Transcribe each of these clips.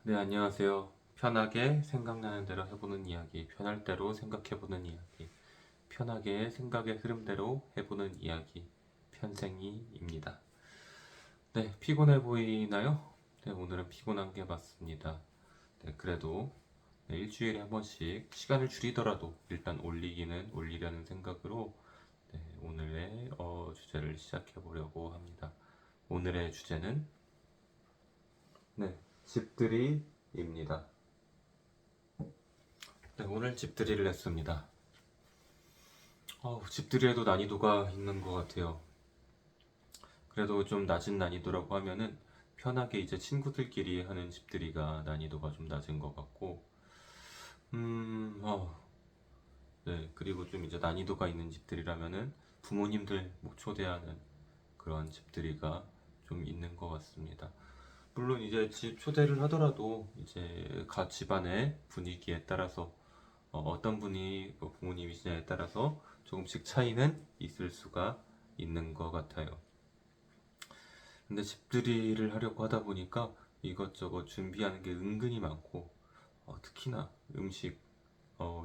네, 안녕하세요. 편하게 생각나는 대로 해보는 이야기, 편할 대로 생각해보는 이야기, 편하게 생각의 흐름대로 해보는 이야기, 편생이입니다. 네, 피곤해 보이나요? 네, 오늘은 피곤한 게 맞습니다. 네, 그래도 네, 일주일에 한 번씩 시간을 줄이더라도 일단 올리려는 생각으로 네, 오늘의 주제를 시작해 보려고 합니다. 오늘의 주제는 네, 집들이입니다. 네, 오늘 집들이를 했습니다. 집들이에도 난이도가 있는 것 같아요. 그래도 좀 낮은 난이도라고 하면은 편하게 이제 친구들끼리 하는 집들이가 난이도가 좀 낮은 것 같고, 음, 어, 네. 그리고 좀 이제 난이도가 있는 집들이라면은 부모님들 뭐 초대하는 그런 집들이가 좀 있는 것 같습니다. 물론 이제 집 초대를 하더라도 이제 각 집안의 분위기에 따라서 떤 분이 뭐 부모님이시냐에 따라서 조금씩 차이는 있을 수가 있는 것 같아요. 근데 집들이를 하려고 하다 보니까 이것저것 준비하는 게 은근히 많고, 특히나 음식,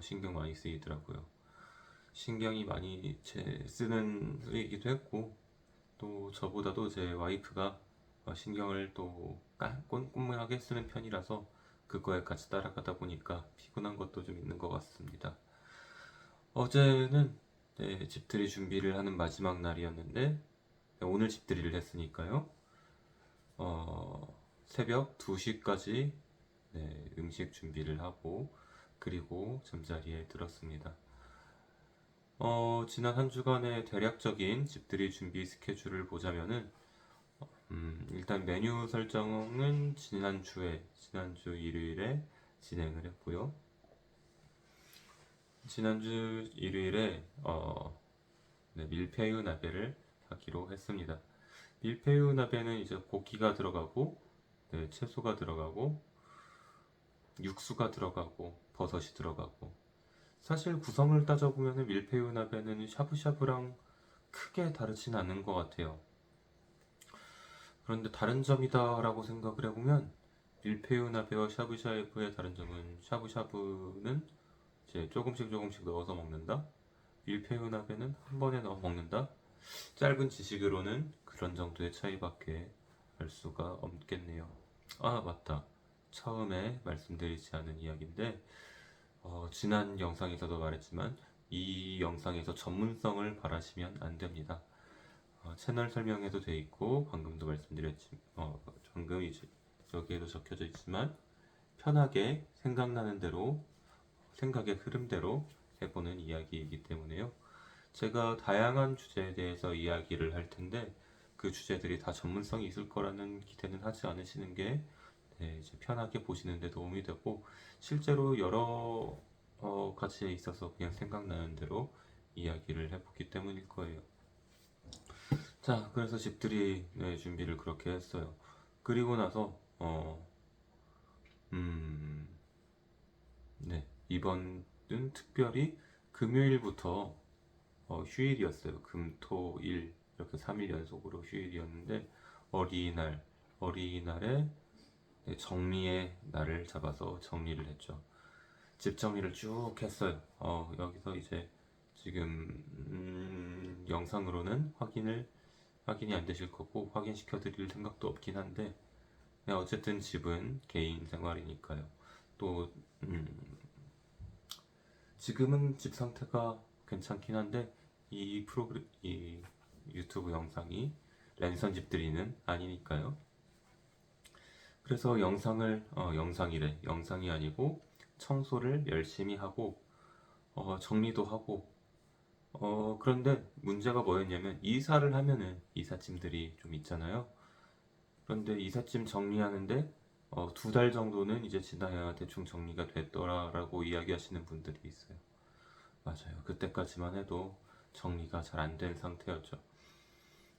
신경 많이 쓰이더라고요. 신경이 많이 쓰는 일이기도 했고, 또 저보다도 제 와이프가 신경을 또 꼼꼼하게 쓰는 편이라서 그거에 같이 따라가다 보니까 피곤한 것도 좀 있는 것 같습니다. 어제는 네, 집들이 준비를 하는 마지막 날이었는데 네, 오늘 집들이를 했으니까요. 새벽 2시까지 음식 준비를 하고 그리고 잠자리에 들었습니다. 지난 한 주간의 대략적인 집들이 준비 스케줄을 보자면은 일단 메뉴 설정은 지난주 일요일에 진행을 했고요. 지난주 일요일에 네, 밀푀유 나베를 하기로 했습니다. 밀푀유 나베는 이제 고기가 들어가고 네, 채소가 들어가고 육수가 들어가고 버섯이 들어가고 사실 구성을 따져보면 밀푀유 나베는 샤브샤브랑 크게 다르진 않은 것 같아요. 그런데 다른 점이다라고 생각을 해보면 밀푀유 나베와 샤브샤브의 다른 점은 샤브샤브는 이제 조금씩 조금씩 넣어서 먹는다. 밀푀유 나베는 한 번에 넣어 먹는다. 짧은 지식으로는 그런 정도의 차이밖에 알 수가 없겠네요. 아, 맞다. 처음에 말씀드리지 않은 이야기인데, 지난 영상에서도 말했지만, 이 영상에서 전문성을 바라시면 안 됩니다. 채널 설명에도 돼 있고, 방금 이제 여기에도 적혀져 있지만, 편하게 생각나는 대로, 생각의 흐름대로 해보는 이야기이기 때문에요. 제가 다양한 주제에 대해서 이야기를 할 텐데 그 주제들이 다 전문성이 있을 거라는 기대는 하지 않으시는 게 네, 이제 편하게 보시는 데 도움이 되고 실제로 여러 가지에 있어서 그냥 생각나는 대로 이야기를 해보기 때문일 거예요. 자, 그래서 집들이 네, 준비를 그렇게 했어요. 그리고 나서 음, 네, 이번은 특별히 금요일부터 휴일이었어요. 금, 토, 일 이렇게 3일 연속으로 휴일이었는데 어린이날, 어린이날에 네, 정리의 날을 잡아서 정리를 했죠. 집 정리를 쭉 했어요. 여기서 이제 지금 영상으로는 확인이 안 되실 거고 확인시켜 드릴 생각도 없긴 한데 네, 어쨌든 집은 개인 생활이니까요. 또 지금은 집 상태가 괜찮긴 한데 이 유튜브 영상이 랜선 집들이는 아니니까요. 그래서 영상이 아니고 청소를 열심히 하고 정리도 하고 그런데 문제가 뭐였냐면 이사를 하면은 이삿짐들이 좀 있잖아요. 그런데 이삿짐 정리하는데 2달 정도는 이제 지나야 대충 정리가 됐더라라고 이야기하시는 분들이 있어요. 맞아요. 그때까지만 해도 정리가 잘 안 된 상태였죠.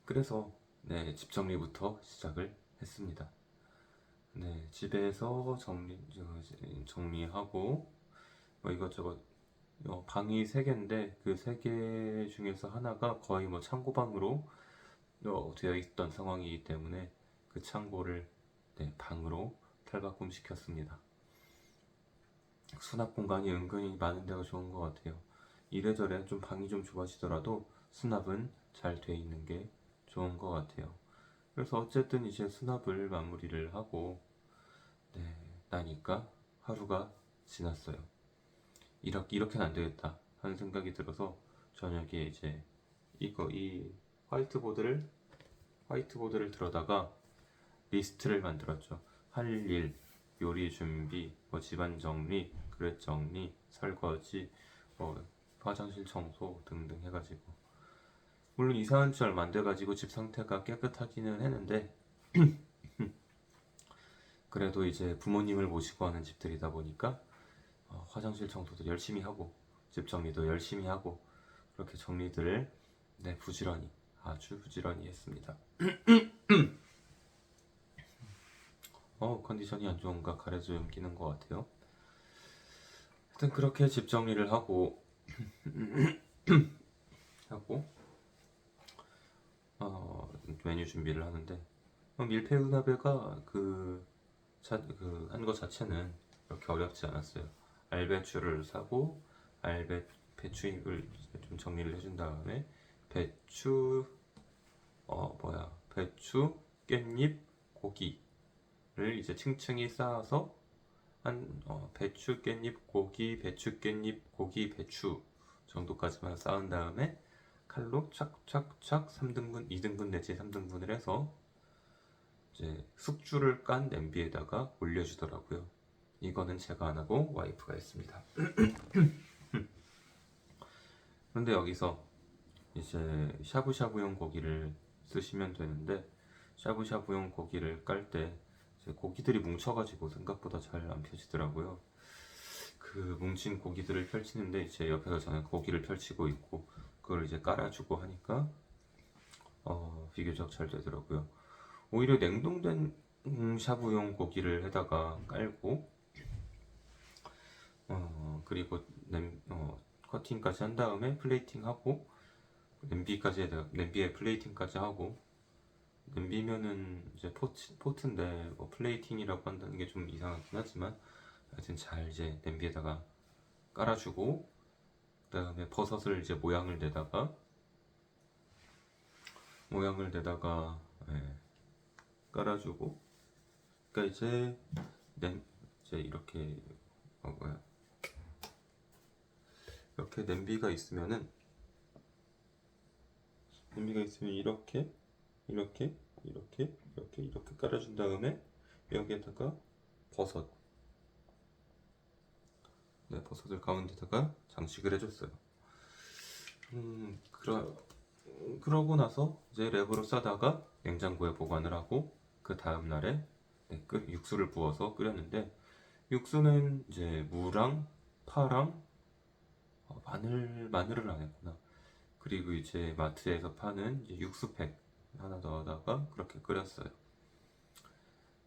그래서 네, 집 정리부터 시작을 했습니다. 네, 집에서 정리하고 뭐 이것저것 방이 3개인데 그 3개 중에서 하나가 거의 뭐 창고방으로 되어 있던 상황이기 때문에 그 창고를 네, 방으로 탈바꿈 시켰습니다. 수납 공간이 은근히 많은 데가 좋은 것 같아요. 이래저래 좀 방이 좀 좁아지더라도 수납은 잘 돼 있는 게 좋은 것 같아요. 그래서 어쨌든 이제 수납을 마무리를 하고 나니까 하루가 지났어요. 이렇게는 안 되겠다 하는 생각이 들어서 저녁에 이제 이 화이트보드를 들어다가 리스트를 만들었죠. 할 일, 요리 준비, 뭐 집안 정리, 그릇 정리, 설거지, 뭐 화장실 청소 등등 해가지고, 물론 이사한 지 얼마 안 돼가지고 집 상태가 깨끗하기는 했는데 그래도 이제 부모님을 모시고 하는 집들이다 보니까 화장실 청소도 열심히 하고 집 정리도 열심히 하고 그렇게 정리들을 부지런히, 아주 부지런히 했습니다. 컨디션이 안 좋은가 가래도 좀 끼는 것 같아요. 하여튼 그렇게 집 정리를 하고 메뉴 준비를 하는데, 밀푀유나베가 한 거 자체는 그렇게 어렵지 않았어요. 알배추를 사고 배추잎을 좀 정리를 해준 다음에 배추 깻잎, 고기를 이제 층층이 쌓아서 배추, 깻잎, 고기, 배추, 깻잎, 고기, 배추 정도까지만 쌓은 다음에 칼로 착착착 3등분, 2등분 내지 3등분을 해서 이제 숙주를 깐 냄비에다가 올려주더라고요. 이거는 제가 안 하고 와이프가 했습니다. 그런데 여기서 이제 샤브샤브용 고기를 쓰시면 되는데, 샤브샤브용 고기를 깔 때 고기들이 뭉쳐가지고 생각보다 잘 안 펴지더라고요. 그 뭉친 고기들을 펼치는데 이제 옆에서 저는 고기를 펼치고 있고 그걸 이제 깔아주고 하니까 비교적 잘 되더라고요. 오히려 냉동된 샤브용 고기를 해다가 깔고 그리고 커팅까지 한 다음에 플레이팅하고 냄비에 플레이팅까지 하고, 냄비면은 이제 포트인데 뭐 플레이팅이라고 한다는 게 좀 이상하긴 하지만 하여튼 잘 이제 냄비에다가 깔아주고, 그 다음에 버섯을 이제 모양을 내다가 깔아주고, 그러니까 이제 이렇게 냄비가 있으면 이렇게 깔아준 다음에 여기에다가 버섯을 가운데다가 장식을 해줬어요. 그러고 나서 이제 랩으로 싸다가 냉장고에 보관을 하고, 그 다음 날에 육수를 부어서 끓였는데, 육수는 이제 무랑 파랑 마늘을 안 했구나. 그리고 이제 마트에서 파는 이제 육수팩 하나 넣어다가 그렇게 끓였어요.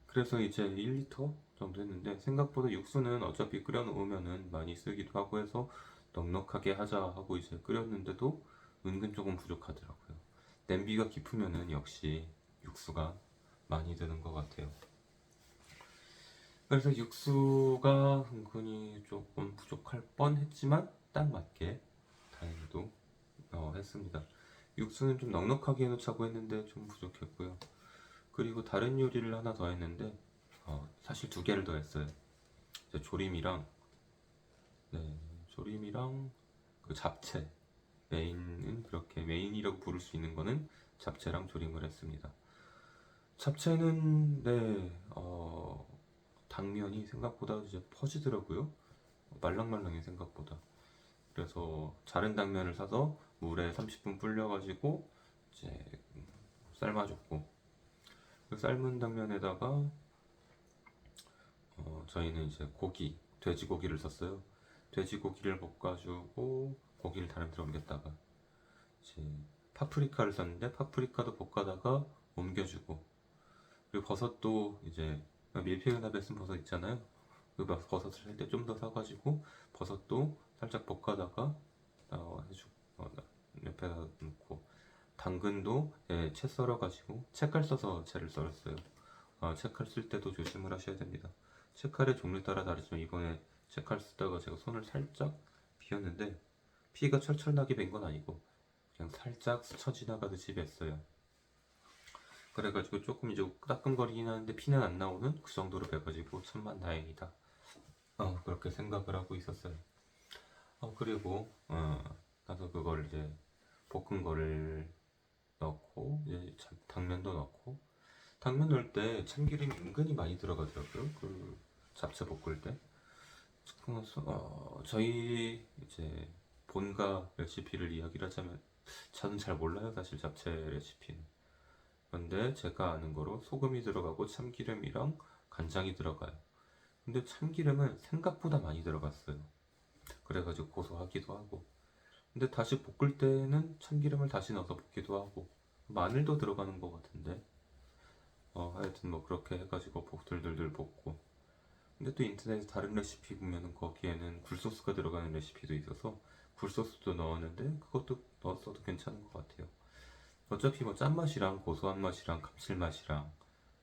그래서 이제 1리터 정도 했는데, 생각보다 육수는 어차피 끓여 놓으면은 많이 쓰기도 하고 해서 넉넉하게 하자 하고 이제 끓였는데도 은근 조금 부족하더라고요. 냄비가 깊으면은 역시 육수가 많이 드는 것 같아요. 그래서 육수가 은근히 조금 부족할 뻔 했지만 딱 맞게 다행히도 했습니다. 육수는 좀 넉넉하게 해놓자고 했는데 좀 부족했고요. 그리고 다른 요리를 하나 더 했는데, 사실 2개를 더 했어요. 이제 조림이랑 그 잡채, 메인이라고 부를 수 있는 거는 잡채랑 조림을 했습니다. 잡채는 당면이 생각보다 이제 퍼지더라고요. 말랑말랑해 생각보다. 그래서 자른 당면을 사서 물에 30분 불려가지고 이제 삶아줬고, 그 삶은 당면에다가 저희는 이제 돼지고기를 썼어요. 돼지고기를 볶아주고 고기를 다른 데로 옮겼다가 이제 파프리카를 썼는데 파프리카도 볶아다가 옮겨주고, 그리고 버섯도 이제 밀푀유나베 쓴 버섯 있잖아요. 그 버섯을 살 때 좀 더 사가지고 버섯도 살짝 볶아다가 옆에다 놓고, 당근도 채 썰어가지고 채깔 써서 채를 썰었어요. 책칼 쓸 때도 조심을 하셔야 됩니다. 책칼의 종류에 따라 다르지만 이번에 책칼 쓰다가 제가 손을 살짝 비었는데 피가 철철 나게 된 건 아니고 그냥 살짝 스쳐 지나가듯이 뱄어요. 그래가지고 조금 이제 따끔거리긴 하는데 피는 안 나오는 그 정도로 배가지고 천만 다행이다. 그렇게 생각을 하고 있었어요. 그리고 나서 그걸 이제 볶은 거를 넣고 이제 당면도 넣고 당면 넣을 때 참기름이 은근히 많이 들어가더라고요. 그 잡채 볶을 때. 그래서 저희 이제 본가 레시피를 이야기를 하자면 저는 잘 몰라요 사실 잡채 레시피는. 그런데 제가 아는 거로 소금이 들어가고 참기름이랑 간장이 들어가요. 근데 참기름은 생각보다 많이 들어갔어요. 그래가지고 고소하기도 하고. 근데 다시 볶을 때는 참기름을 다시 넣어서 볶기도 하고 마늘도 들어가는 것 같은데 하여튼 뭐 그렇게 해가지고 들들들 볶고. 근데 또 인터넷에 다른 레시피 보면은 거기에는 굴소스가 들어가는 레시피도 있어서 굴소스도 넣었는데 그것도 넣었어도 괜찮은 것 같아요. 어차피 뭐 짠맛이랑 고소한 맛이랑 감칠맛이랑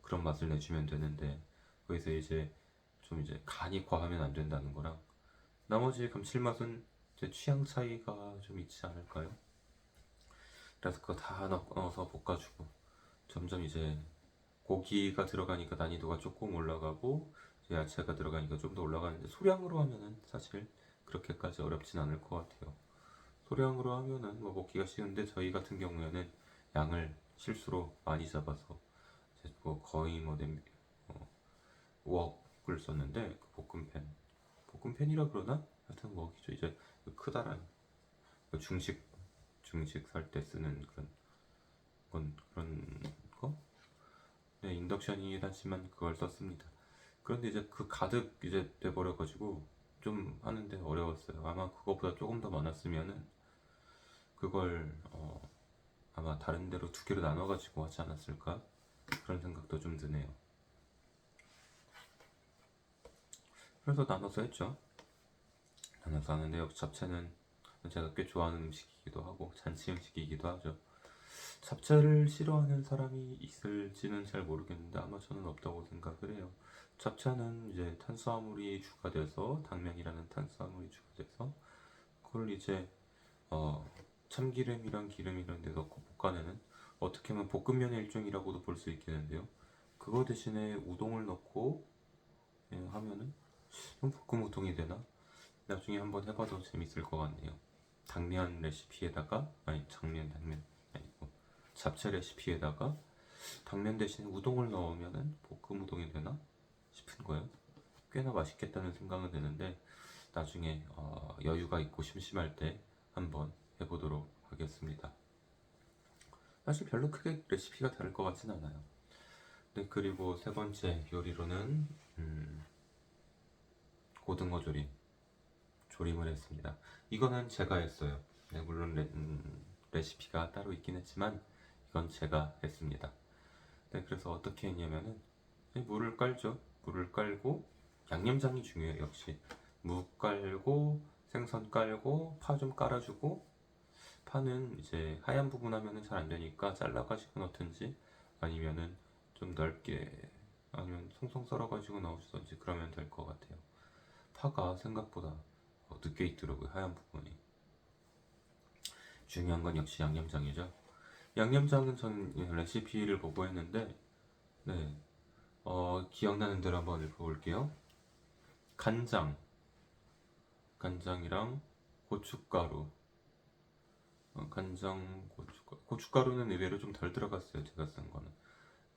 그런 맛을 내주면 되는데 거기서 이제 좀 이제 간이 과하면 안 된다는 거랑 나머지 감칠맛은 제 취향 차이가 좀 있지 않을까요? 그래서 그거 다 넣어서 볶아주고 점점 이제 고기가 들어가니까 난이도가 조금 올라가고 이제 야채가 들어가니까 좀 더 올라가는데 소량으로 하면은 사실 그렇게까지 어렵진 않을 것 같아요. 소량으로 하면은 뭐 먹기가 쉬운데 저희 같은 경우에는 양을 실수로 많이 잡아서 이제 뭐 거의 뭐 어, 웍을 썼는데 그 볶음팬이라 그러나 하여튼 웍이죠. 이제 그 크다란 그 중식 살 때 쓰는 그런 거. 네, 인덕션이긴 하지만 그걸 썼습니다. 그런데 이제 그 가득 이제 돼버려가지고 좀 하는데 어려웠어요. 아마 그거보다 조금 더 많았으면은 그걸 아마 다른 데로 두 개로 나눠가지고 하지 않았을까? 그런 생각도 좀 드네요. 그래서 나눠서 했죠. 나눠서 하는데 역시 잡채는 제가 꽤 좋아하는 음식이기도 하고 잔치 음식이기도 하죠. 잡채를 싫어하는 사람이 있을지는 잘 모르겠는데 아마 저는 없다고 생각을 해요. 잡채는 이제 탄수화물이 주가 돼서 당면이라는 탄수화물이 주가 돼서 그걸 이제 참기름이랑 기름이랑 데 넣고 볶아내는 어떻게 보면 볶음면의 일종이라고도 볼 수 있겠는데요. 그거 대신에 우동을 넣고 하면은 볶음 우동이 되나? 나중에 한번 해봐도 재밌을 것 같네요. 당면 레시피에다가 당면 아니고 잡채 레시피에다가 당면 대신에 우동을 넣으면은 볶음 우동이 되나 싶은 거예요. 꽤나 맛있겠다는 생각은 드는데 나중에 여유가 있고 심심할 때 한번 해보도록 하겠습니다. 사실 별로 크게 레시피가 다를 것 같진 않아요. 네, 그리고 세 번째 요리로는 고등어 조림을 했습니다. 이거는 제가 했어요. 네, 물론 레시피가 따로 있긴 했지만 이건 제가 했습니다. 네, 그래서 어떻게 했냐면은 물을 깔죠. 물을 깔고 양념장이 중요해요. 역시 무 깔고 생선 깔고 파 좀 깔아주고 파는 이제 하얀 부분 하면은 잘 안 되니까 잘라가지고 넣든지 아니면은 좀 넓게 아니면 송송 썰어가지고 넣어주든지 그러면 될 것 같아요. 파가 생각보다 늦게 익더라고요. 하얀 부분이. 중요한 건 역시 양념장이죠. 양념장은 저는 레시피를 보고 했는데 네, 기억나는 대로 한번 읽어볼게요. 간장이랑 고춧가루, 고춧가루는 의외로 좀 덜 들어갔어요. 제가 쓴 거는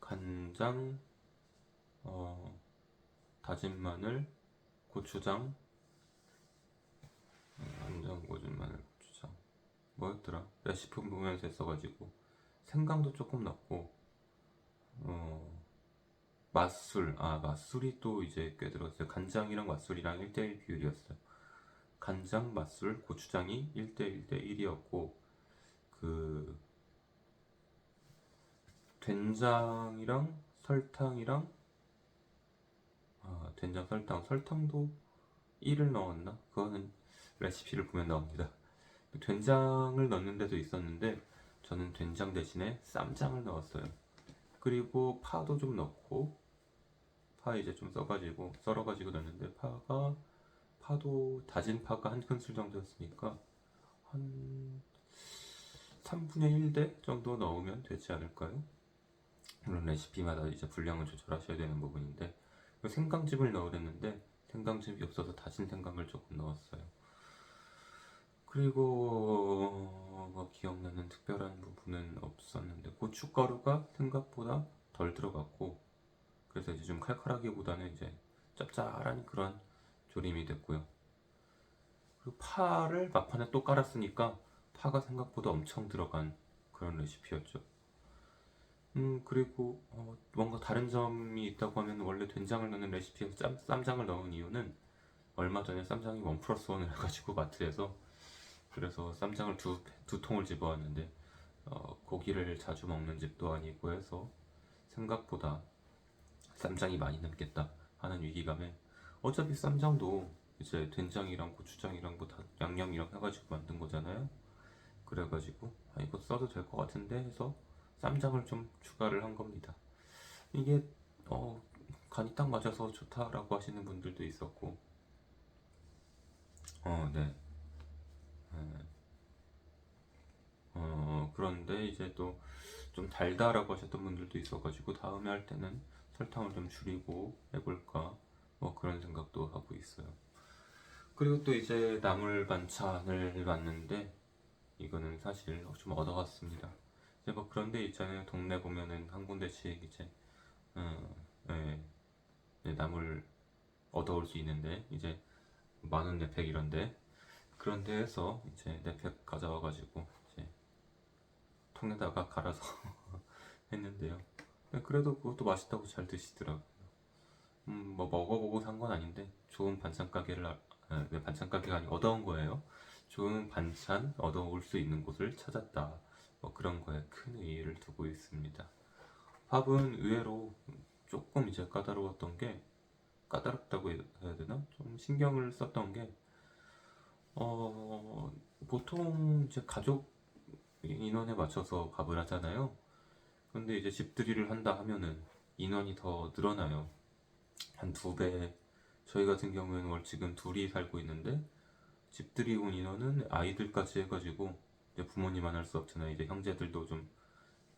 간장, 다진 마늘, 고추장, 간장, 다진 마늘, 고추장. 뭐였더라? 레시피 보면서 했어가지고 생강도 조금 넣고 맛술이 또 이제 꽤 들어갔어요. 간장이랑 맛술이랑 1대1 비율이었어요. 간장, 맛술, 고추장이 1대1대1이었고 그 된장이랑 설탕이랑 된장, 설탕도 1을 넣었나? 그거는 레시피를 보면 나옵니다. 된장을 넣는 데도 있었는데 저는 된장 대신에 쌈장을 넣었어요. 그리고 파도 좀 넣고 파 이제 좀 썰어가지고 넣었는데 파도 다진 파가 한 큰술 정도였으니까 한 3분의 1대 정도 넣으면 되지 않을까요? 물론 레시피마다 이제 분량을 조절하셔야 되는 부분인데 생강즙을 넣으랬는데 생강즙이 없어서 다진 생강을 조금 넣었어요. 그리고 뭐 기억나는 특별한 부분은 없었는데 고춧가루가 생각보다 덜 들어갔고 그래서 이제 좀 칼칼하기보다는 이제 짭짤한 그런 조림이 됐고요. 그리고 파를 막판에 또 깔았으니까 파가 생각보다 엄청 들어간 그런 레시피였죠. 그리고 뭔가 다른 점이 있다고 하면 원래 된장을 넣는 레시피에서 쌈장을 넣은 이유는 얼마 전에 쌈장이 원 플러스 원을 해가지고 마트에서 그래서 쌈장을 두 통을 집어왔는데 고기를 자주 먹는 집도 아니고 해서 생각보다 쌈장이 많이 남겠다 하는 위기감에 어차피 쌈장도 이제 된장이랑 고추장이랑 뭐 다 양념이랑 해가지고 만든 거잖아요. 그래가지고 이거 써도 될 것 같은데 해서 쌈장을 좀 추가를 한 겁니다. 이게 간이 딱 맞아서 좋다라고 하시는 분들도 있었고 네. 그런데 이제 또 좀 달다라고 하셨던 분들도 있어가지고 다음에 할 때는 설탕을 좀 줄이고 해볼까 뭐 그런 생각도 하고 있어요. 그리고 또 이제 나물 반찬을 봤는데 이거는 사실 좀 얻어갔습니다. 이제 뭐 그런 데 있잖아요. 동네 보면은 한 군데씩 이제 예, 나물 얻어올 수 있는데 이제 만원 내팩 이런데 그런 데에서 이제 내팩 가져와가지고 이제 통에다가 갈아서 했는데요. 그래도 그것도 맛있다고 잘 드시더라고요. 뭐 먹어보고 산 건 아닌데 좋은 반찬 가게를 네, 반찬 가게가 아니고 얻어온 거예요. 좋은 반찬 얻어올 수 있는 곳을 찾았다. 뭐 그런 거에 큰 의의를 두고 있습니다. 밥은 의외로 조금 이제 까다로웠던 게 까다롭다고 해야 되나? 좀 신경을 썼던 게 보통 이제 가족 인원에 맞춰서 밥을 하잖아요. 근데 이제 집들이를 한다 하면은 인원이 더 늘어나요. 한 두 배. 저희 같은 경우에는 지금 둘이 살고 있는데 집들이 온 인원은 아이들까지 해가지고 이제 부모님만 할 수 없잖아요. 이제 형제들도 좀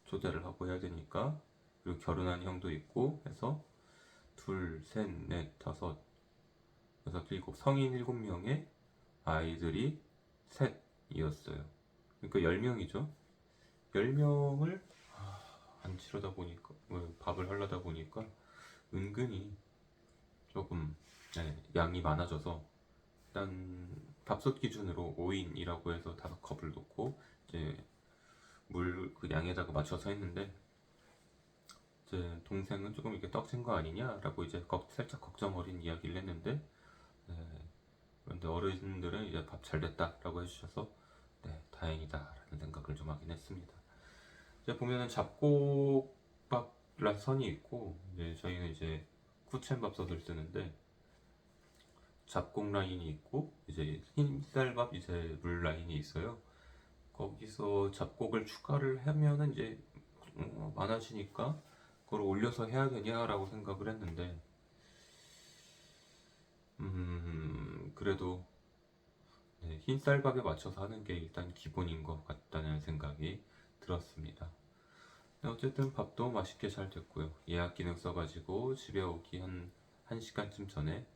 초대를 하고 해야 되니까 그리고 결혼한 형도 있고 해서 둘, 셋, 넷, 다섯, 여섯, 일곱 성인 7명에 아이들이 셋이었어요. 그러니까 10명이죠. 10명을 안 치르다 보니까 밥을 하려다 보니까 은근히 조금 양이 많아져서 일단 밥솥 기준으로 5인이라고 해서 5컵을 놓고 이제 물 그 양에다가 맞춰서 했는데 이제 동생은 조금 이렇게 떡진 거 아니냐라고 이제 살짝 걱정 어린 이야기를 했는데 네, 그런데 어르신들은 이제 밥 잘 됐다라고 해주셔서 네, 다행이다라는 생각을 좀 하긴 했습니다. 이제 보면은 잡곡밥 선이 있고 이제 저희는 이제 쿠첸밥솥을 쓰는데 잡곡 라인이 있고 이제 흰쌀밥 이제 물 라인이 있어요. 거기서 잡곡을 추가를 하면은 이제 많아지니까 그걸 올려서 해야 되냐라고 생각을 했는데 그래도 네, 흰쌀밥에 맞춰서 하는 게 일단 기본인 것 같다는 생각이 들었습니다. 네, 어쨌든 밥도 맛있게 잘 됐고요. 예약 기능 써가지고 집에 오기 한 1시간쯤 전에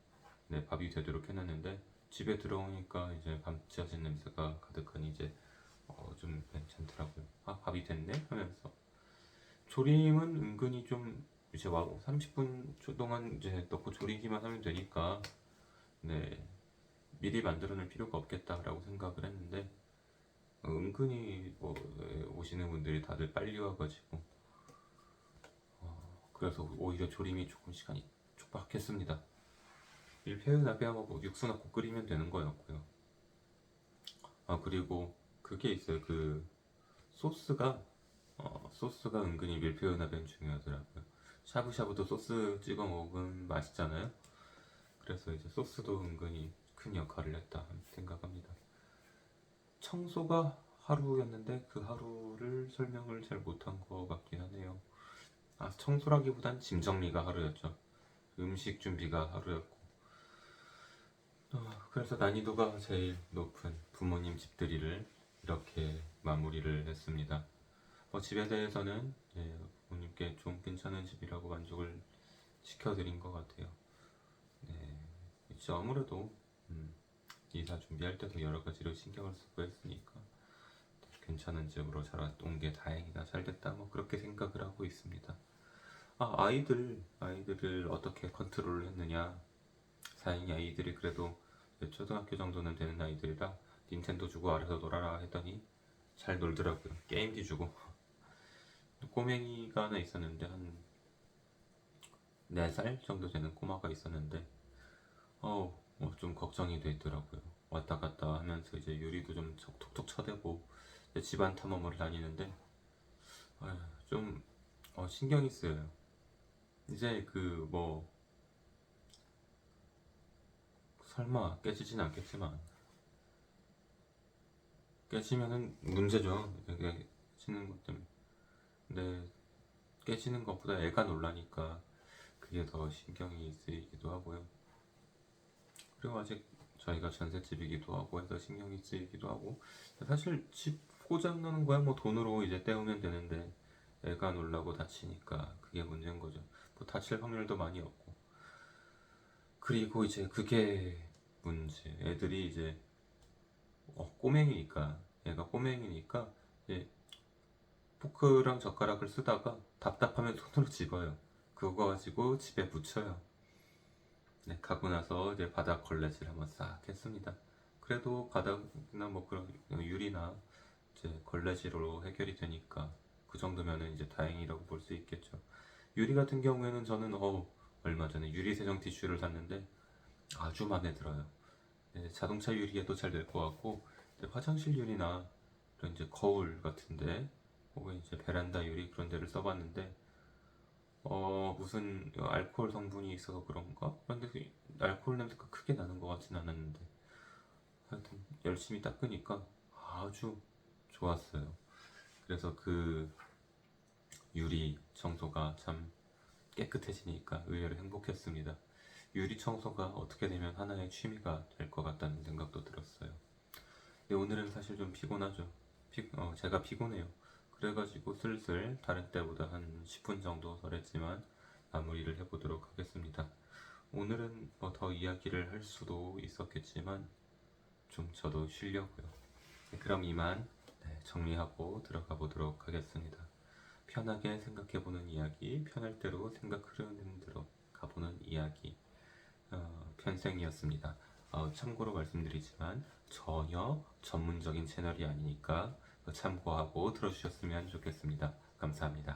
네, 밥이 되도록 해놨는데 집에 들어오니까 이제 감튀어진 냄새가 가득하니 이제 좀 괜찮더라고요. 아, 밥이 됐네 하면서 조림은 은근히 좀 이제 30분 동안 이제 넣고 조리기만 하면 되니까 네, 미리 만들어 놓을 필요가 없겠다라고 생각을 했는데 은근히 오시는 분들이 다들 빨리 와가지고 그래서 오히려 조림이 조금 시간이 촉박했습니다. 밀푀유나베하고 육수 넣고 끓이면 되는 거였고요. 아 그리고 그게 있어요. 그 소스가 은근히 밀푀유나베는 중요하더라고요. 샤브샤브도 소스 찍어 먹으면 맛있잖아요. 그래서 이제 소스도 은근히 큰 역할을 했다 생각합니다. 청소가 하루였는데 그 하루를 설명을 잘 못한 것 같긴 하네요. 아, 청소라기보단 짐 정리가 하루였죠. 음식 준비가 하루였고, 그래서 난이도가 제일 높은 부모님 집들이를 이렇게 마무리를 했습니다. 집에 대해서는 부모님께 좀 괜찮은 집이라고 만족을 시켜드린 것 같아요. 네, 이제 아무래도 이사 준비할 때도 여러 가지로 신경을 쓰고 했으니까 괜찮은 집으로 잘 온 게 다행이다, 잘 됐다, 뭐 그렇게 생각을 하고 있습니다. 아이들을 어떻게 컨트롤을 했느냐. 다행히 아이들이 그래도 초등학교 정도는 되는 아이들이라 닌텐도 주고 알아서 놀아라 했더니 잘 놀더라고요. 게임기 주고. 꼬맹이가 하나 있었는데 한 4살 정도 되는 꼬마가 있었는데 좀 걱정이 되더라고요. 왔다 갔다 하면서 이제 유리도 좀 톡톡 쳐대고 집안 탐험을 다니는데 좀 신경이 쓰여요. 이제 설마 깨지진 않겠지만 깨지면은 문제죠. 이게 깨지는 것 때문에. 근데 깨지는 것보다 애가 놀라니까 그게 더 신경이 쓰이기도 하고요. 그리고 아직 저희가 전셋집이기도 하고 해서 신경이 쓰이기도 하고, 사실 집 고장 나는 거야 뭐 돈으로 이제 때우면 되는데 애가 놀라고 다치니까 그게 문제인 거죠. 뭐 다칠 확률도 많이 없고. 그리고 이제 그게 문제. 애들이 이제 꼬맹이니까, 얘가 꼬맹이니까 이제 포크랑 젓가락을 쓰다가 답답하면 손으로 집어요. 그거 가지고 집에 붙여요. 네, 가고 나서 이제 바닥 걸레질 한번 싹 했습니다. 그래도 바닥이나 뭐 그런 유리나 이제 걸레질로 해결이 되니까 그 정도면은 이제 다행이라고 볼 수 있겠죠. 유리 같은 경우에는 저는 얼마 전에 유리 세정 티슈를 샀는데 아주 마음에 들어요. 네, 자동차 유리에도 잘 될 것 같고, 화장실 유리나 이런 이제 거울 같은데 혹은 이제 베란다 유리 그런 데를 써봤는데 무슨 알코올 성분이 있어서 그런가? 그런데 알코올 냄새가 크게 나는 것 같진 않았는데 하여튼 열심히 닦으니까 아주 좋았어요. 그래서 그 유리 청소가 참 깨끗해지니까 의외로 행복했습니다. 유리 청소가 어떻게 되면 하나의 취미가 될 것 같다는 생각도 들었어요. 근데 오늘은 사실 좀 피곤하죠. 제가 피곤해요. 그래가지고 슬슬 다른 때보다 한 10분 정도 덜 했지만 마무리를 해보도록 하겠습니다. 오늘은 뭐 더 이야기를 할 수도 있었겠지만 좀 저도 쉬려고요. 그럼 이만 정리하고 들어가 보도록 하겠습니다. 편하게 생각해보는 이야기, 편할 대로 생각 흐르는 대로 가보는 이야기, 편생이었습니다. 참고로 말씀드리지만 전혀 전문적인 채널이 아니니까 참고하고 들어주셨으면 좋겠습니다. 감사합니다.